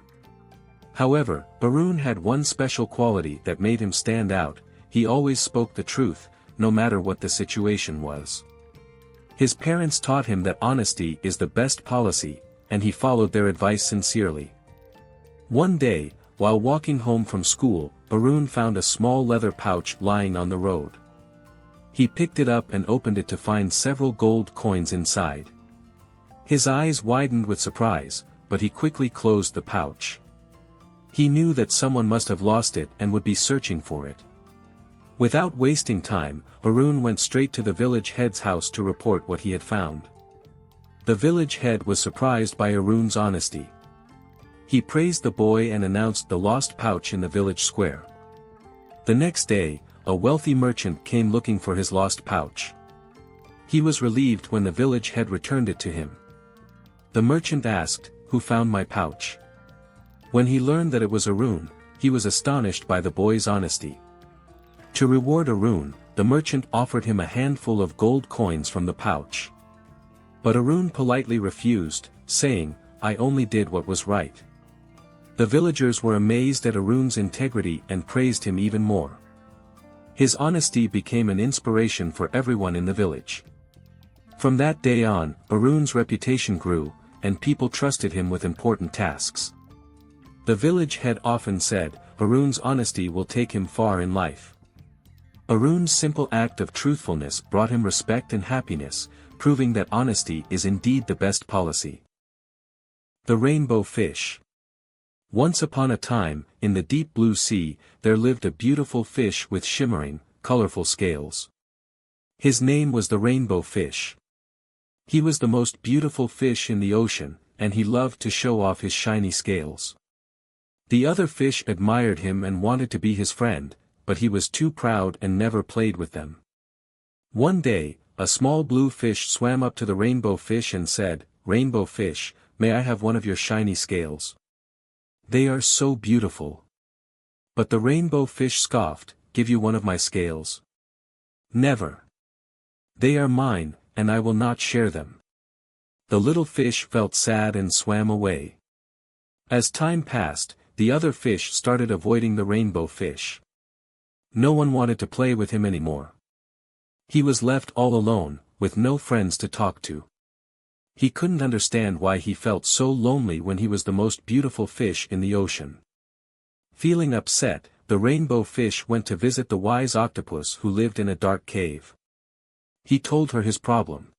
Speaker 1: However, Arun had one special quality that made him stand out: he always spoke the truth, no matter what the situation was. His parents taught him that honesty is the best policy, and he followed their advice sincerely. One day, while walking home from school, Arun found a small leather pouch lying on the road. He picked it up and opened it to find several gold coins inside. His eyes widened with surprise, but he quickly closed the pouch. He knew that someone must have lost it and would be searching for it. Without wasting time, Arun went straight to the village head's house to report what he had found. The village head was surprised by Arun's honesty. He praised the boy and announced the lost pouch in the village square. The next day, a wealthy merchant came looking for his lost pouch. He was relieved when the village head returned it to him. The merchant asked, "Who found my pouch?" When he learned that it was Arun, he was astonished by the boy's honesty. To reward Arun, the merchant offered him a handful of gold coins from the pouch. But Arun politely refused, saying, "I only did what was right." The villagers were amazed at Arun's integrity and praised him even more. His honesty became an inspiration for everyone in the village. From that day on, Arun's reputation grew, and people trusted him with important tasks. The village head often said, "Arun's honesty will take him far in life." Arun's simple act of truthfulness brought him respect and happiness, proving that honesty is indeed the best policy. The Rainbow Fish. Once upon a time, in the deep blue sea, there lived a beautiful fish with shimmering, colorful scales. His name was the Rainbow Fish. He was the most beautiful fish in the ocean, and he loved to show off his shiny scales. The other fish admired him and wanted to be his friend, but he was too proud and never played with them. One day, a small blue fish swam up to the Rainbow Fish and said, "Rainbow Fish, may I have one of your shiny scales? They are so beautiful." But the Rainbow Fish scoffed, "Give you one of my scales? Never. They are mine, and I will not share them." The little fish felt sad and swam away. As time passed, the other fish started avoiding the Rainbow Fish. No one wanted to play with him anymore. He was left all alone, with no friends to talk to. He couldn't understand why he felt so lonely when he was the most beautiful fish in the ocean. Feeling upset, the Rainbow Fish went to visit the wise octopus who lived in a dark cave. He told her his problem.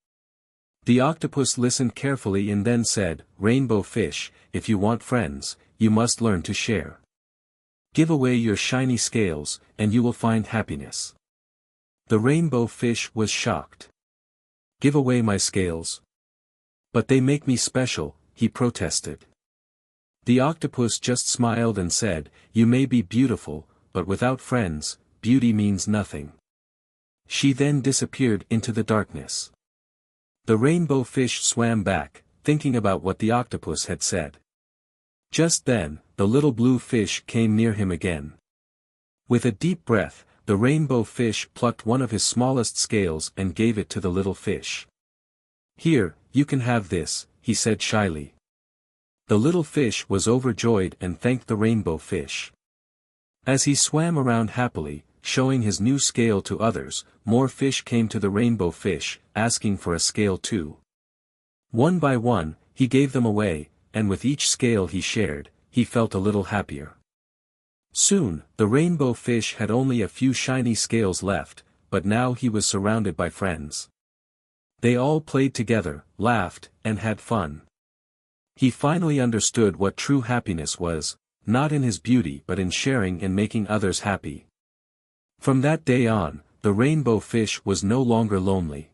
Speaker 1: The octopus listened carefully and then said, "Rainbow Fish, if you want friends, you must learn to share. Give away your shiny scales, and you will find happiness." The Rainbow Fish was shocked. "Give away my scales? But they make me special," he protested. The octopus just smiled and said, "You may be beautiful, but without friends, beauty means nothing." She then disappeared into the darkness. The Rainbow Fish swam back, thinking about what the octopus had said. Just then, the little blue fish came near him again. With a deep breath, the Rainbow Fish plucked one of his smallest scales and gave it to the little fish. "Here, you can have this," he said shyly. The little fish was overjoyed and thanked the Rainbow Fish. As he swam around happily, showing his new scale to others, more fish came to the Rainbow Fish, asking for a scale too. One by one, he gave them away, and with each scale he shared, he felt a little happier. Soon, the Rainbow Fish had only a few shiny scales left, but now he was surrounded by friends. They all played together, laughed, and had fun. He finally understood what true happiness was, not in his beauty but in sharing and making others happy. From that day on, the Rainbow Fish was no longer lonely.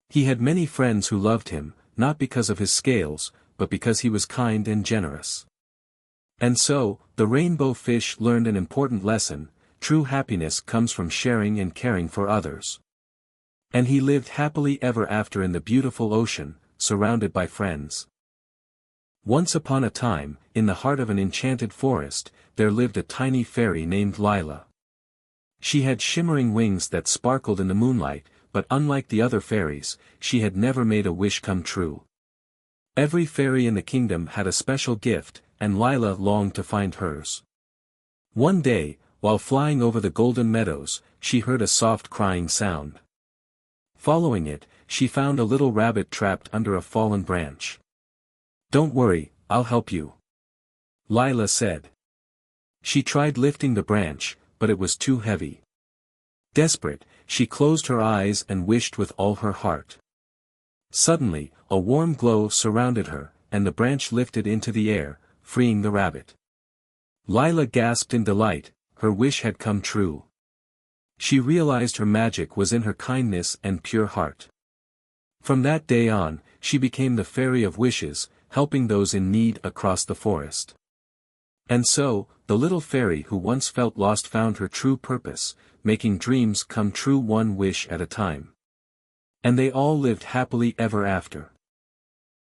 Speaker 1: He had many friends who loved him, not because of his scales, but because he was kind and generous. And so, the Rainbow Fish learned an important lesson: true happiness comes from sharing and caring for others. And he lived happily ever after in the beautiful ocean, surrounded by friends. Once upon a time, in the heart of an enchanted forest, there lived a tiny fairy named Lila. She had shimmering wings that sparkled in the moonlight, but unlike the other fairies, she had never made a wish come true. Every fairy in the kingdom had a special gift, and Lila longed to find hers. One day, while flying over the golden meadows, she heard a soft crying sound. Following it, she found a little rabbit trapped under a fallen branch. "Don't worry, I'll help you," Lila said. She tried lifting the branch, but it was too heavy. Desperate, she closed her eyes and wished with all her heart. Suddenly, a warm glow surrounded her, and the branch lifted into the air, freeing the rabbit. Lila gasped in delight, her wish had come true. She realized her magic was in her kindness and pure heart. From that day on, she became the Fairy of Wishes, helping those in need across the forest. And so, the little fairy who once felt lost found her true purpose, making dreams come true one wish at a time. And they all lived happily ever after.